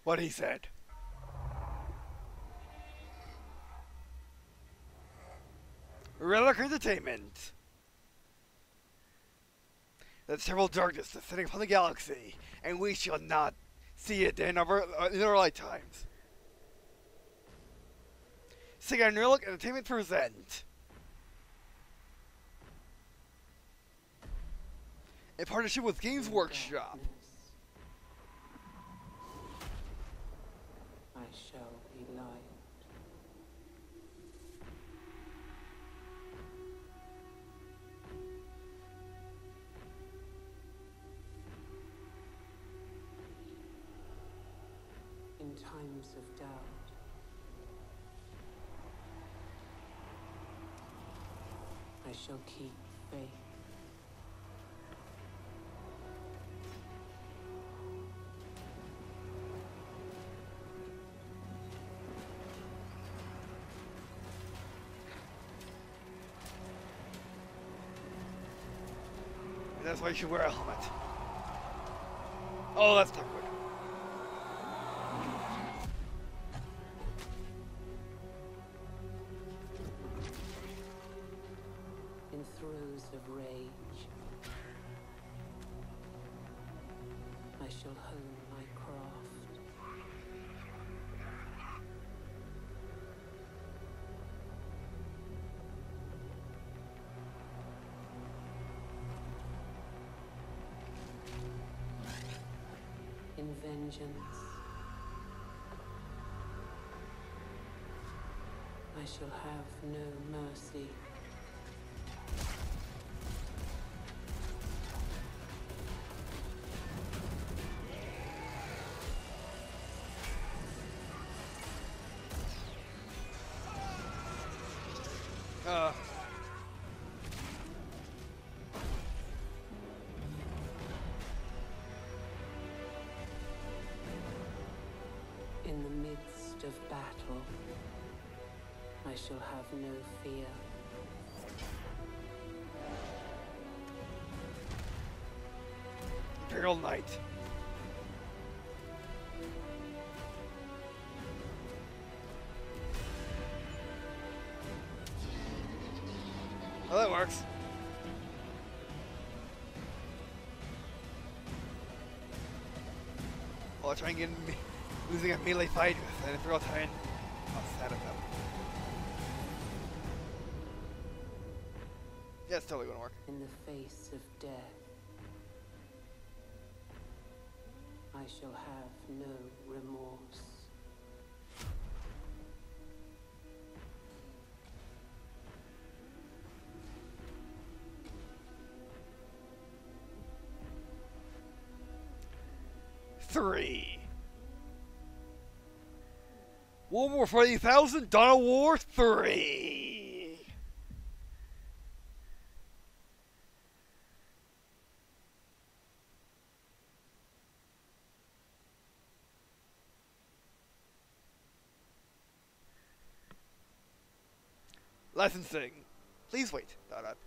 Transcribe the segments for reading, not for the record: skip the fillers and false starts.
what he said. Relic Entertainment. The terrible darkness descending upon the galaxy, and we shall not see it in our lifetimes. Sega and Relic Entertainment present, in partnership with Games Workshop, I shall be light. In times of doubt, I shall keep faith. and that's why you should wear a helmet. Oh, that's not good. In throes of rage, I shall hone my craft. In vengeance, I shall have no mercy. In the midst of battle, I shall have no fear. Imperial Knight. Oh, that works. Well, I'll try and get losing a melee fight with an Imperial Titan. I'll set it up. Yeah, it's totally gonna work. In the face of death, I shall have no remorse. Three. World War 40,000, Dawn of War 3. Licensing. Please wait. Dot.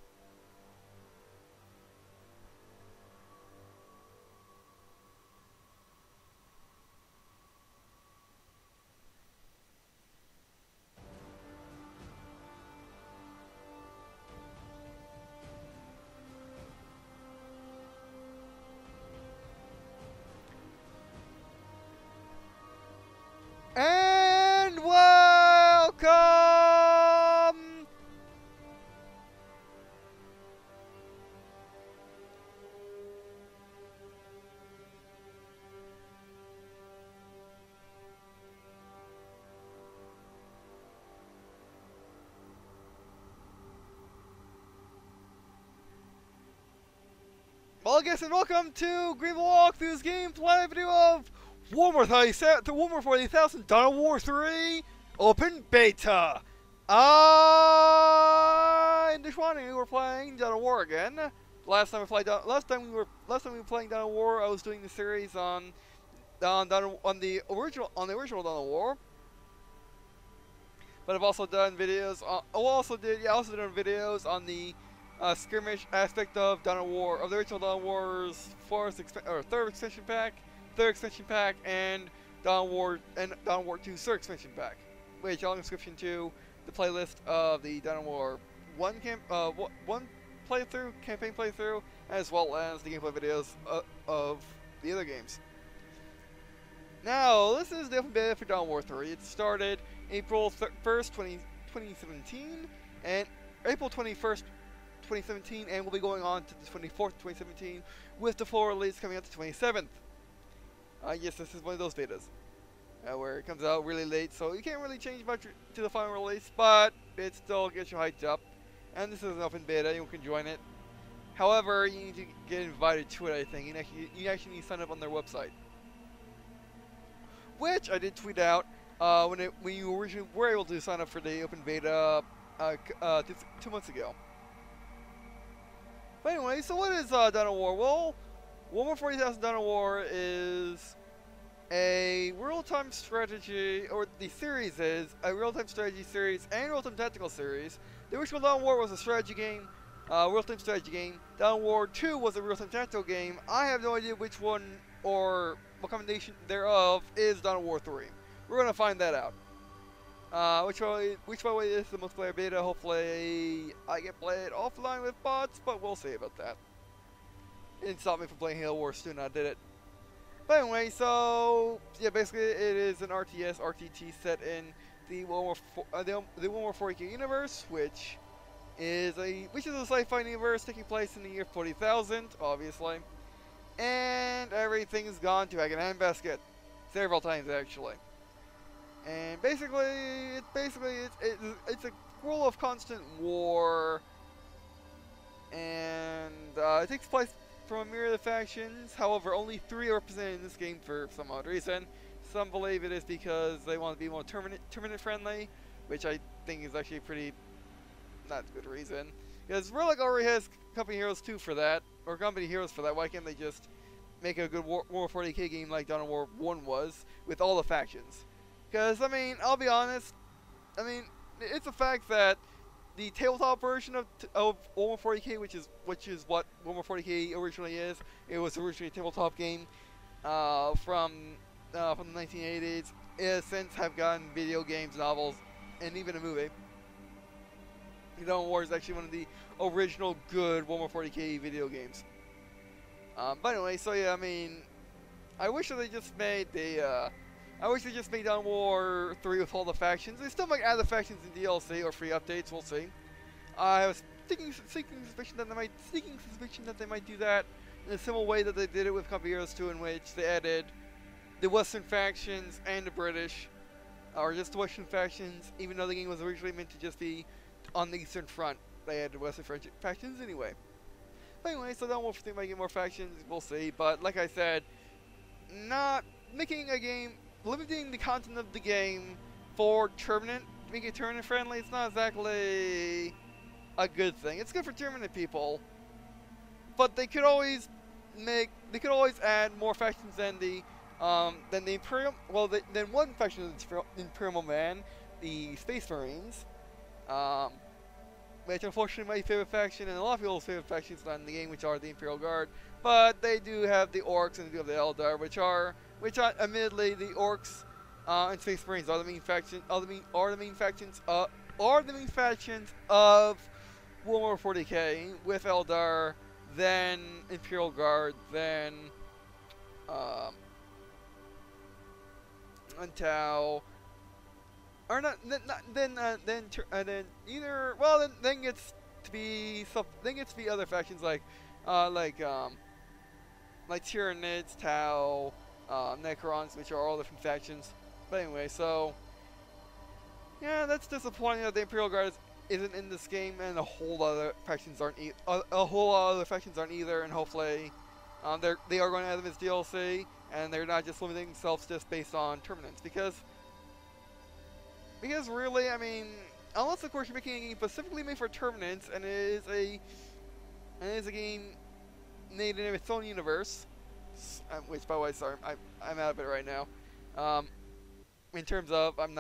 And welcome well, I guess, and welcome to Green&Blue Walkthrough's gameplay video of Warhammer 40,000 Dawn of War 3 Open Beta. In this one we were playing Dawn of War again. Last time we were playing Dawn of War, I was doing the series on the original Dawn of War. But I've also done videos. I also did videos on the skirmish aspect of Dawn of War, of the original Dawn of War's third expansion pack, and Dawn of War 2 Sir expansion pack, which I'll description to the playlist of the Dawn of War 1 one playthrough, campaign playthrough, as well as the gameplay videos of the other games. Now, this is the open beta for Dawn of War 3. It started April 1st, 2017, and April 21st, 2017, and will be going on to the 24th, 2017, with the full release coming out the 27th. Yes, this is one of those betas, where it comes out really late, so you can't really change much to the final release, but it still gets you hyped up. And this is an open beta, you can join it. However, you need to get invited to it, I think. You actually need to sign up on their website. Which I did tweet out when you originally were able to sign up for the open beta 2 months ago. But anyway, so what is Dawn of War? Well, Warhammer 40,000 Dawn of War is a real-time strategy, or the series is a real-time strategy series and real-time tactical series. The original Dawn of War was a strategy game, real-time strategy game. Dawn of War 2 was a real-time tactical game. I have no idea which one or what combination thereof is Dawn of War 3. We're gonna find that out. Which by the way is the multiplayer beta. Hopefully I can play it offline with bots, but we'll see about that. It didn't stop me from playing Halo Wars 2, and I did it. But anyway, so yeah, basically it is an RTS, RTT set in the Warhammer 40k universe, which is a sci-fi universe taking place in the year 40,000, obviously, and everything's gone to a handbasket several times actually. And basically, it's a world of constant war, and it takes place from a myriad of factions. However, only 3 are represented in this game for some odd reason. Some believe it is because they want to be more tournament friendly, which I think is actually a pretty not good reason. Because Relic already has Company Heroes 2 for that, or Company Heroes for that. Why can't they just make a good Warhammer 40k game like Dawn of War 1 was, with all the factions? Because, I mean, I'll be honest, I mean, it's a fact that the tabletop version of Warhammer 40k, which is what Warhammer 40k originally is, it was originally a tabletop game from the 1980s. It has since have gotten video games, novels, and even a movie. Dawn of War is actually one of the original good Warhammer 40k video games. But anyway, so yeah, I mean, I wish that they just made the Dawn of War 3 with all the factions. They still might add the factions in DLC or free updates. We'll see. I was seeking suspicion that they might do that in a similar way that they did it with Company Heroes 2, in which they added the Western factions and the British, or just the Western factions, even though the game was originally meant to just be on the Eastern Front. They added Western factions anyway. But anyway, so Dawn of War 3 might get more factions. We'll see. But like I said, not making a game, limiting the content of the game for tournament, making it tournament friendly, it's not exactly a good thing. It's good for tournament people, but they could always add more factions than the Imperial. Well, than one faction of the Imperial Man, the Space Marines, which unfortunately my favorite faction and a lot of people's favorite factions not in the game, which are the Imperial Guard. But they do have the Orcs and they do have the Eldar, which are admittedly the Orcs and Space Marines are the main faction. Are the main factions of Warhammer 40k, with Eldar, then Imperial Guard, then Tau, or not, then gets to be other factions like Tyranids, Tau, Necrons, which are all different factions. But anyway, so yeah, that's disappointing that the Imperial Guard isn't in this game, and a whole lot of other factions aren't either. And hopefully, they are going to add them as DLC, and they're not just limiting themselves just based on tournaments. Because really, I mean, unless of course you're making a game specifically made for tournaments, and it is a game made in its own universe, which by the way, sorry, I'm out of it right now. In terms of I'm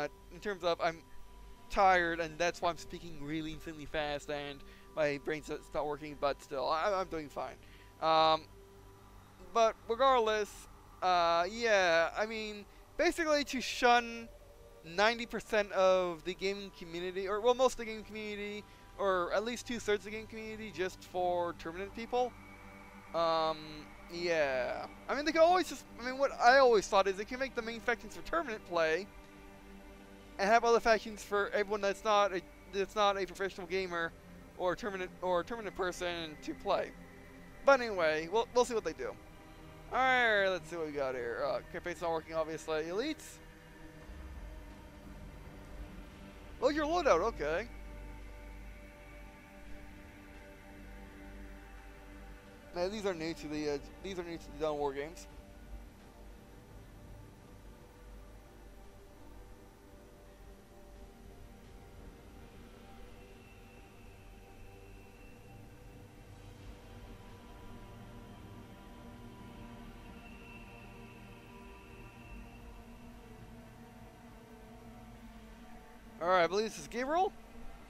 tired, and that's why I'm speaking really insanely fast, and my brain's not working, but still, I'm doing fine. But regardless, yeah, I mean, basically to shun 90% of the gaming community, or well, most of the gaming community, or at least 2/3 of the gaming community, just for tournament people. Yeah. I mean, they could always just. I mean, what I always thought is they can make the main factions for tournament play, and have other factions for everyone that's not a professional gamer or tournament person to play. But anyway, we'll see what they do. Alright, let's see what we got here. Campaign's not working, obviously. Elites. Oh, your loadout, okay. Man, these are new to the DoW War games. Alright, I believe this is Gabriel,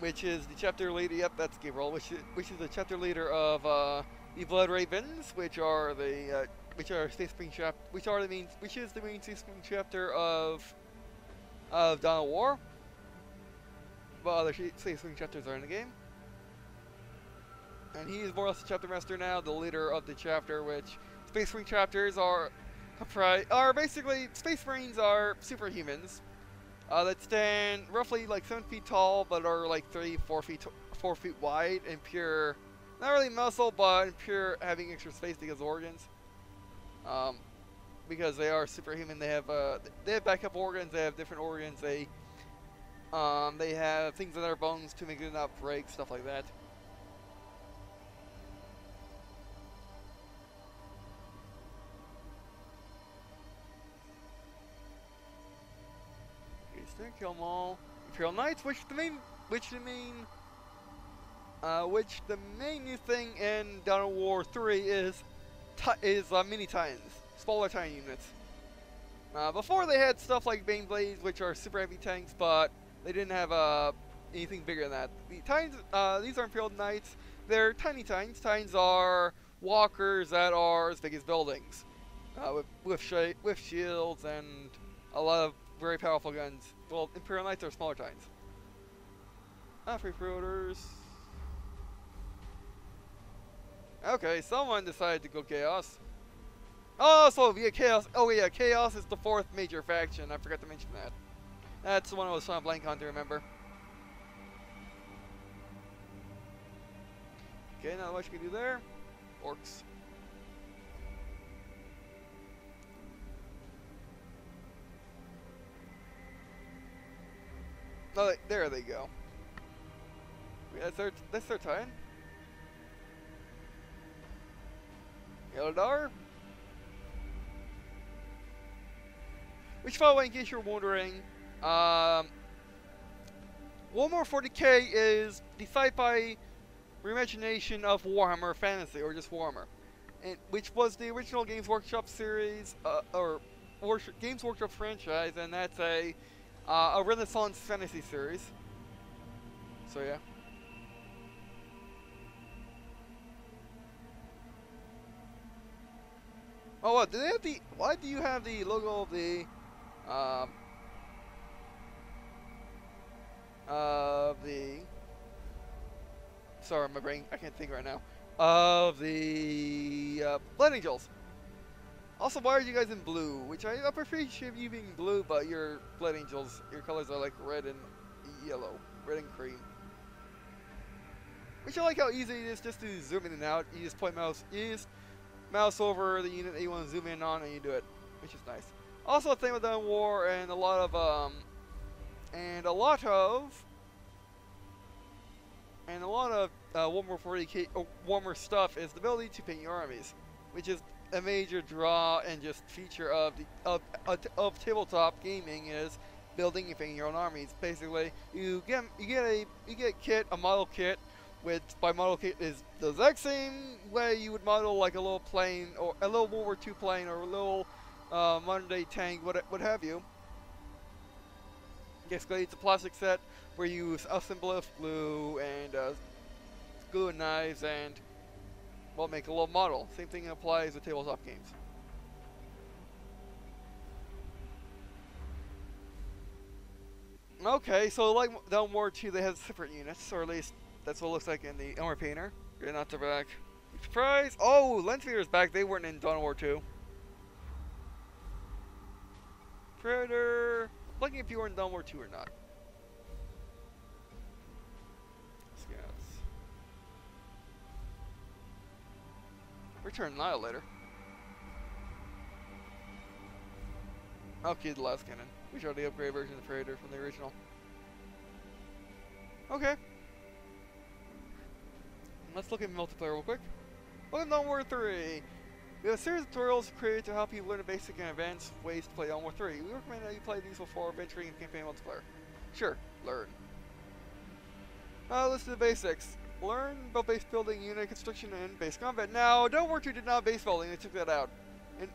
which is the chapter leader. Yep, that's Gabriel, which is the chapter leader of the Blood Ravens, which are the Space Marine chapter, which is the main Space Marine chapter of DoW War. But other Space Marine chapters are in the game, and he is more or less the chapter master now, the leader of the chapter. Which Space Marine chapters are basically Space Marines are superhumans. That stand roughly like 7 feet tall, but are like 4 feet wide, and pure, not really muscle, but pure having extra space because of organs. Because they are superhuman, they have backup organs. They have different organs. They have things in their bones to make it not break, stuff like that. Kill them all. Imperial Knights, which the main new thing in DoW War 3 is mini Titans, smaller Titan units. Before they had stuff like Bane Blades, which are super heavy tanks, but they didn't have anything bigger than that. The Titans, these are Imperial Knights. They're tiny Titans. Titans are walkers that are as big as buildings, with shields and a lot of very powerful guns. Well, Imperial Knights are smaller Titans. Free pre-orders. Okay, someone decided to go Chaos. Oh, so yeah, Chaos. Oh yeah, Chaos is the 4th major faction. I forgot to mention that. That's the one I was trying to blank on to remember. Okay, not much you can do there. Orcs. Oh, there they go. That's their Titan. Yellow Dar. Which, by the way, in case you're wondering, Warhammer 40k is the sci-fi reimagination of Warhammer Fantasy, or just Warhammer, which was the original Games Workshop series, Games Workshop franchise, and that's a Renaissance fantasy series. So yeah. Oh, what? Do they have the? Why do you have the logo of the? Sorry, my brain. I can't think right now. Of the Blood Angels. Also, why are you guys in blue? Which I appreciate you being blue, but your Blood Angels, your colors are like red and yellow, red and cream. Which I like how easy it is just to zoom in and out. You just mouse over the unit that you want to zoom in on, and you do it, which is nice. Also, a thing with DoW War and a lot of Warhammer 40k Warhammer stuff is the ability to paint your armies, which is a major draw and just feature of tabletop gaming, is building and painting your own armies. Basically, you get a model kit, which by model kit is the exact same way you would model like a little plane, or a little World War II plane, or a little modern day tank, what have you. Basically, it's a plastic set where you use assemblage glue and knives and, well, make a little model. Same thing applies to tabletop games. Okay, so like Dawn War 2, they have separate units, or at least that's what it looks like in the armor painter. You're not the back. Surprise! Oh, Lensfeeder's back. They weren't in Dawn War 2. Predator. Looking if you were in Dawn War 2 or not. Scouts. Return Annihilator. Okay, the last cannon. We showed the upgrade version of the Predator from the original. Okay. Let's look at multiplayer real quick. Welcome to Dawn War 3. We have a series of tutorials created to help you learn the basic and advanced ways to play Dawn War 3. We recommend that you play these before venturing into campaign multiplayer. Sure, learn. Let's do the basics. Learn about base building, unit construction, and base combat. Now, Dawn War 2 did not have base building, they took that out.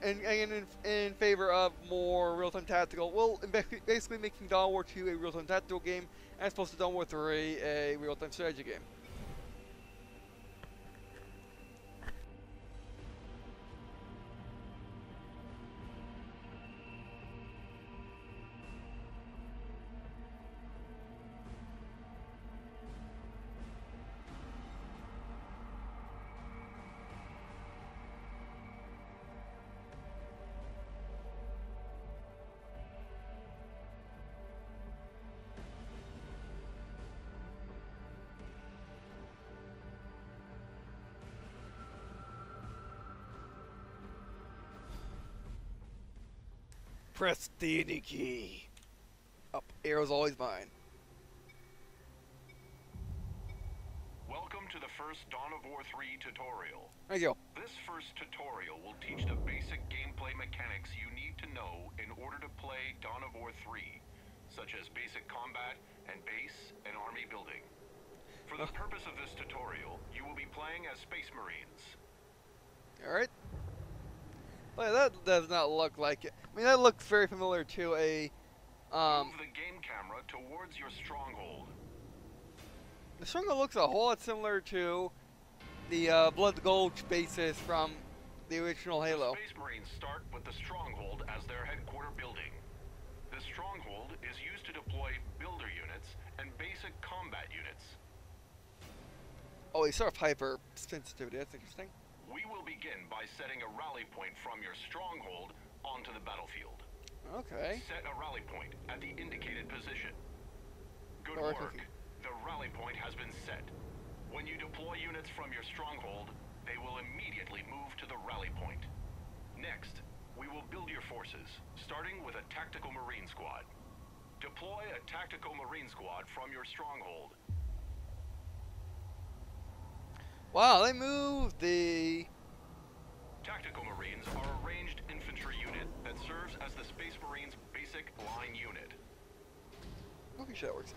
In favor of more real-time tactical. Well, basically making Dawn War 2 a real-time tactical game, as opposed to Dawn War 3 a real-time strategy game. Press the D key. Up, arrow's always mine. Welcome to the first Dawn of War 3 tutorial. There you go. This first tutorial will teach the basic gameplay mechanics you need to know in order to play Dawn of War 3, such as basic combat and base and army building. For the purpose of this tutorial, you will be playing as Space Marines. Alright. Well, that does not look like it. I mean, that looks very familiar to a, Move the game camera towards your stronghold. The stronghold looks a whole lot similar to the Blood Gulch bases from the original Halo. The Space Marines start with the stronghold as their headquarter building. The stronghold is used to deploy builder units and basic combat units. Oh, they sort of hyper sensitivity. That's interesting. We will begin by setting a rally point from your stronghold onto the battlefield. Okay. Set a rally point at the indicated position. Good Alright, work. okay. The rally point has been set. When you deploy units from your stronghold, they will immediately move to the rally point. Next, we will build your forces, starting with a tactical marine squad. Deploy a tactical marine squad from your stronghold. Wow, they moved the... Tactical Marines are a ranged infantry unit that serves as the Space Marines' basic line unit. Okay, sure that works.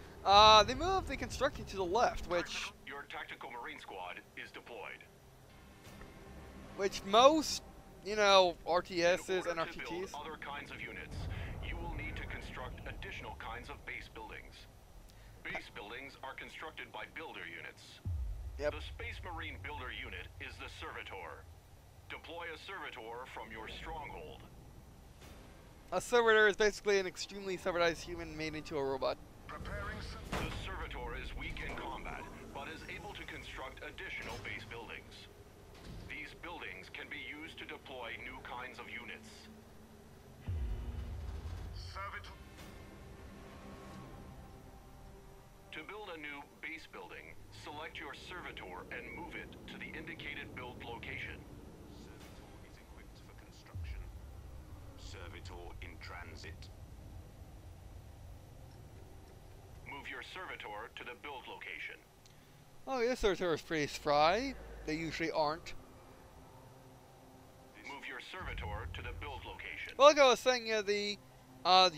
They moved the constructing to the left, which... Your Tactical Marine squad is deployed. Which most, you know, In RTSes order and to RTTs... build other kinds of units, you will need to construct additional kinds of base buildings. Base buildings are constructed by builder units. Yep. The Space Marine builder unit is the Servitor. Deploy a Servitor from your stronghold. A servitor is basically an extremely servitized human made into a robot. The Servitor is weak in combat, but is able to construct additional base buildings. These buildings can be used to deploy new kinds of units. To build a new base building, select your Servitor and move it to the indicated build location. Servitor is equipped for construction. Servitor in transit. Move your Servitor to the build location. Oh, this servitor is pretty spry. They usually aren't. Move your Servitor to the build location. Well, like I was saying, the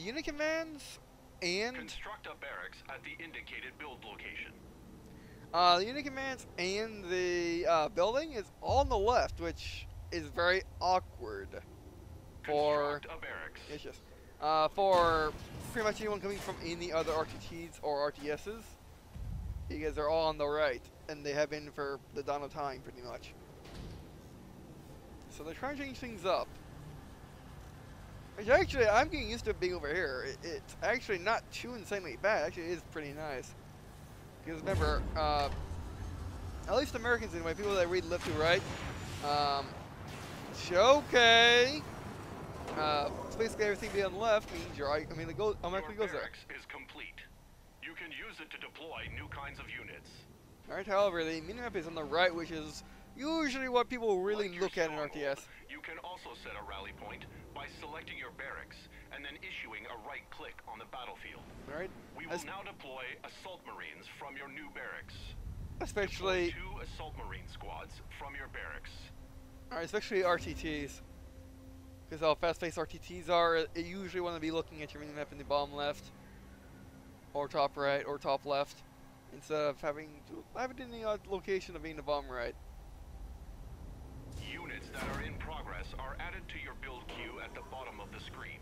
unit commands and... Construct a barracks at the indicated build location. The unit commands and the building is all on the left, which is very awkward for... Construct a barracks. Yes, yes. For pretty much anyone coming from any other RTTs or RTSes, because they're all on the right, and they have been for the dawn of time, pretty much. So they're trying to change things up. Which actually, I'm getting used to being over here. It's actually not too insanely bad. Actually, it is pretty nice. Because remember, at least Americans anyway, people that read left to right, okay. So basically everything being on the left means your I mean, it goes, automatically goes there. Barracks is complete. You can use it to deploy new kinds of units. Alright, however, the minimap is on the right, which is usually what people really Like look your at in stronghold, RTS. You can also set a rally point by selecting your barracks and then issuing a right click on the battlefield. Alright, We will now deploy assault marines from your new barracks. especially, Deploy 2 assault marine squads from your barracks. alright, especially RTTs. Because how fast-paced RTTs are, you usually want to be looking at your minimap in the bottom left, or top right, or top left, instead of having to have it in the location of being the bottom right. Units that are in progress are added to your build queue at the bottom of the screen.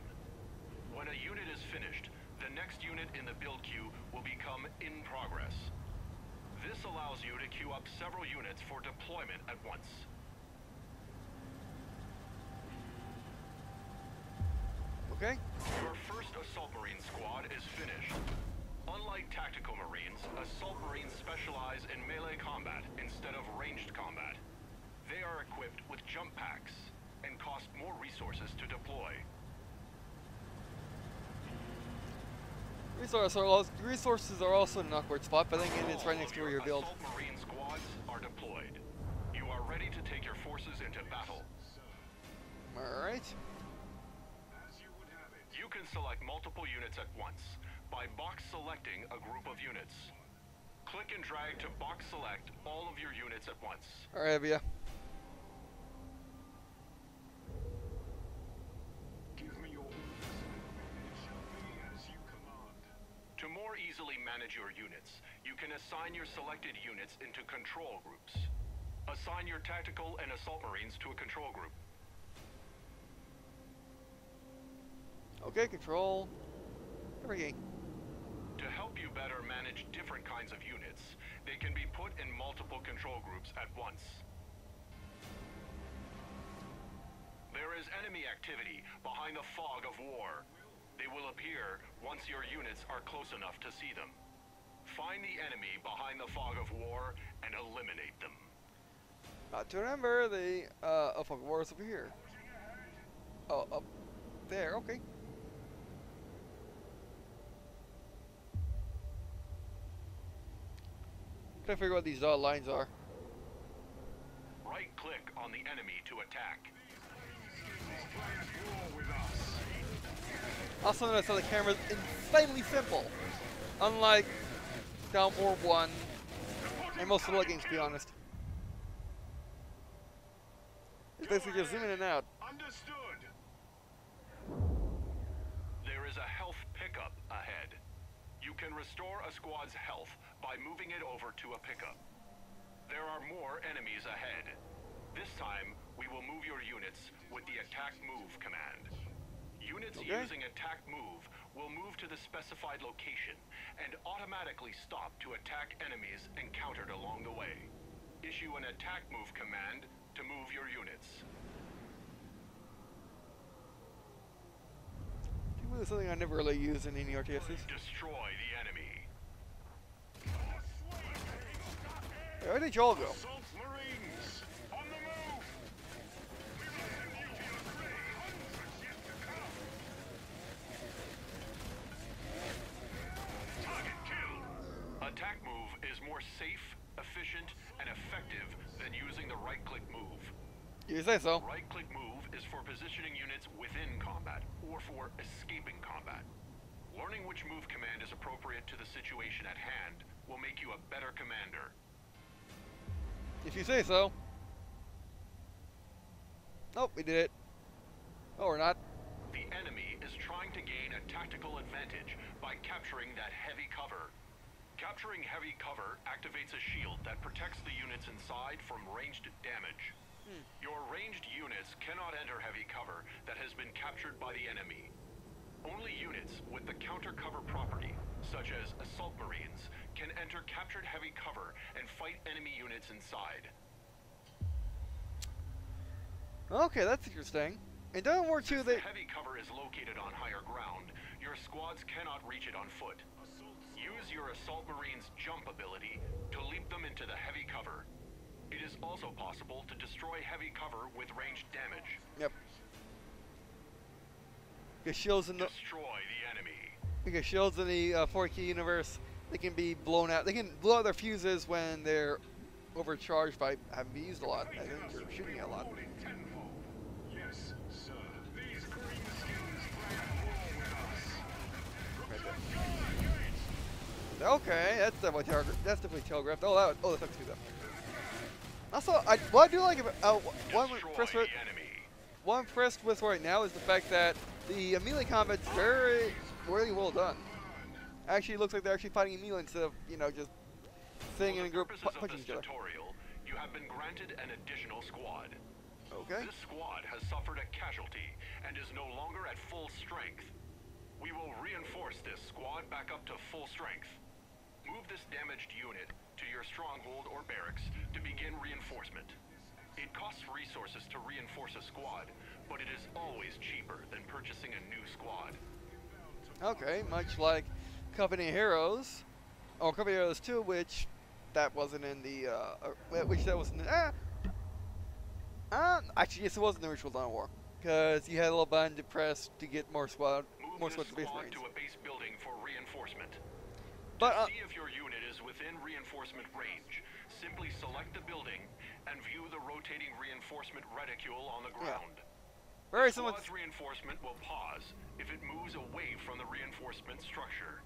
When a unit is finished, the next unit in the build queue will become in progress. This allows you to queue up several units for deployment at once. Okay? Your first assault marine squad is finished. Unlike tactical marines, assault marines specialize in melee combat instead of ranged combat. They are equipped with jump packs and cost more resources to deploy. Resources are also in an awkward spot, but then again, it's right next to where your build. Assault marine squads are deployed. You are ready to take your forces into battle. Alright. You can select multiple units at once by box selecting a group of units. Click and drag to box select all of your units at once. Alright, Avia. Give me your orders. It shall be as you command. To more easily manage your units, you can assign your selected units into control groups. Assign your tactical and assault marines to a control group. Okay, control. Everything. To help you better manage different kinds of units, they can be put in multiple control groups at once. There is enemy activity behind the fog of war. They will appear once your units are close enough to see them. Find the enemy behind the fog of war and eliminate them. To remember, the fog of war is over here. Oh, up there, okay. Trying to figure out what these dotted lines are. Right-click on the enemy to attack. Also notice how the camera is insanely simple. Unlike Down War 1 and most of the games, to be honest. It's basically just zooming in and out. Understood. There is a health pickup ahead. You can restore a squad's health by moving it over to a pickup. There are more enemies ahead. This time, we will move your units with the attack move command. Units using attack move will move to the specified location and automatically stop to attack enemies encountered along the way. Issue an attack move command to move your units. This is something I never really used in any RTSes. Destroy the enemy. Where did y'all go? Assault Marines, on the move! We will send you to your grave, hundreds yet to come! Target killed! Attack move is more safe, efficient, and effective than using the right-click move. You say so. Right-click move is for positioning units within combat or for escaping combat. Learning which move command is appropriate to the situation at hand will make you a better commander. If you say so. Nope, we did it. Oh, we're not. The enemy is trying to gain a tactical advantage by capturing that heavy cover. Capturing heavy cover activates a shield that protects the units inside from ranged damage. Your ranged units cannot enter heavy cover that has been captured by the enemy. Only units with the counter cover property, such as assault marines, can enter captured heavy cover and fight enemy units inside. Okay, that's interesting. In Dawn War 2, Since they... the heavy cover is located on higher ground, your squads cannot reach it on foot. Use your Assault Marines' jump ability to leap them into the heavy cover. It is also possible to destroy heavy cover with ranged damage. Yep. Because shields in the... Destroy the enemy. Because shields in the 4K universe, they can be blown out. They can blow out their fuses when they're overcharged by having been used a lot. I think they're shooting a lot. Yes, sir. These green skins play at war with us. Okay, that's definitely telegraphed. Oh, that's not too though. Also, what I do like about what I'm impressed with right now is the fact that the melee combat's really well done. Actually, it looks like they're actually fighting in melee instead of, you know, just sitting in a group punching each other. Tutorial, you have been granted an additional squad. Okay. This squad has suffered a casualty and is no longer at full strength. We will reinforce this squad back up to full strength. Move this damaged unit to your stronghold or barracks to begin reinforcement. It costs resources to reinforce a squad, but it is always cheaper than purchasing a new squad. Okay, much like Company of Heroes, or Company of Heroes 2, which that wasn't in the, actually, yes, it was in the original Dawn War, because you had a little button to press to get more squad Move this Space squad Marines. to a base building for reinforcement. But, To see if your unit is within reinforcement range, simply select the building and view the rotating reinforcement reticule on the ground. very similar. Squad's reinforcement will pause if it moves away from the reinforcement structure.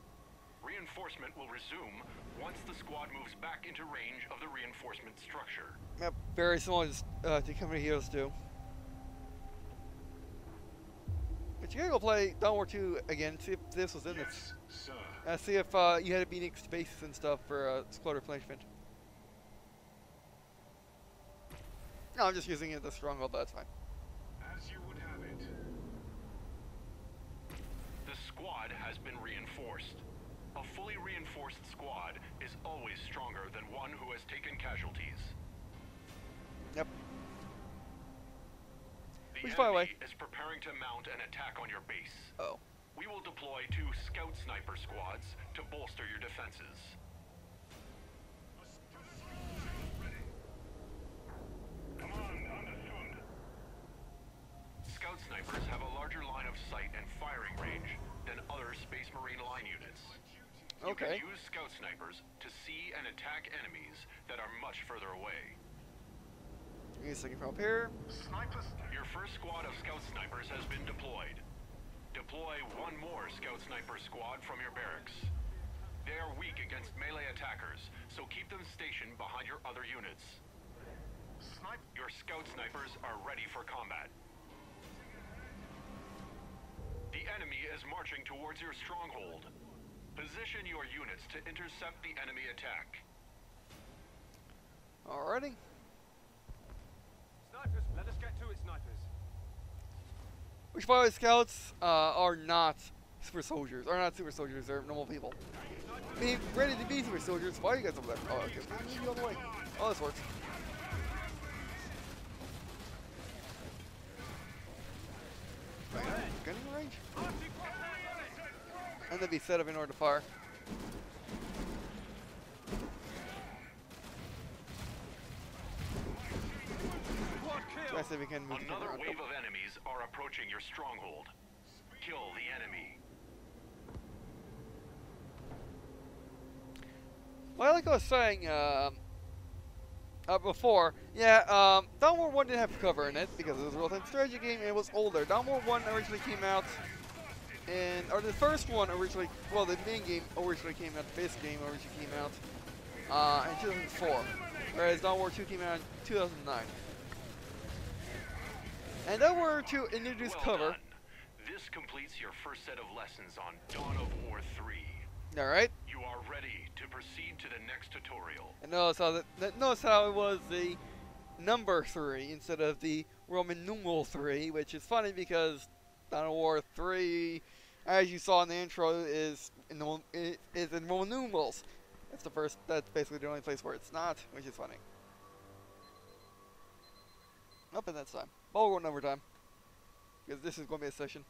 Reinforcement will resume once the squad moves back into range of the reinforcement structure. Yep, very similar to Company of Heroes 2. But you gotta go play Dawn War 2 again, see if this was in this. Sir. See if you had to be next to bases and stuff for squad replenishment. No, I'm just using it as a stronghold, but that's fine. As you would have it. The squad has been reinforced. A fully reinforced squad is always stronger than one who has taken casualties. Yep. The Which, by the way, enemy is preparing to mount an attack on your base. oh, We will deploy 2 scout sniper squads to bolster your defenses. Command understood. Scout snipers have a larger line of sight and firing range than other Space Marine line units. You okay. can use scout snipers to see and attack enemies that are much further away. Give me a second from up here. Snipers. Your first squad of scout snipers has been deployed. Deploy 1 more scout sniper squad from your barracks. They are weak against melee attackers, so keep them stationed behind your other units. Your scout snipers are ready for combat. The enemy is marching towards your stronghold. Position your units to intercept the enemy attack. Alrighty. Snipers, let us get to it, snipers. Which, by the way, scouts are not super soldiers. Are not super soldiers, they're normal people. Be ready to be super soldiers. Why are you guys over there? Oh, okay. Move you all the way. Oh, this works. Gunning range? And they'd be set up in order to fire. I say we can move the Another camera around. wave of enemies are approaching your stronghold. Kill the enemy. Well, like I was saying before, yeah, Dawn War 1 didn't have cover in it because it was a real-time strategy game and it was older. Dawn War 1 originally came out or the first one originally, well, the main game originally came out, the base game originally came out in 2004, whereas Dawn War 2 came out in 2009. And Dawn War 2 introduced Well cover. done. This completes your first set of lessons on Dawn of War 3. Alright. You are ready to proceed to the next tutorial. And notice how it was the number 3 instead of the Roman numeral 3, which is funny because Dawn of War 3, as you saw in the intro, is in Roman numerals. That's basically the only place where it's not, which is funny. Up in that time. Ball roll number time. because this is going to be a session.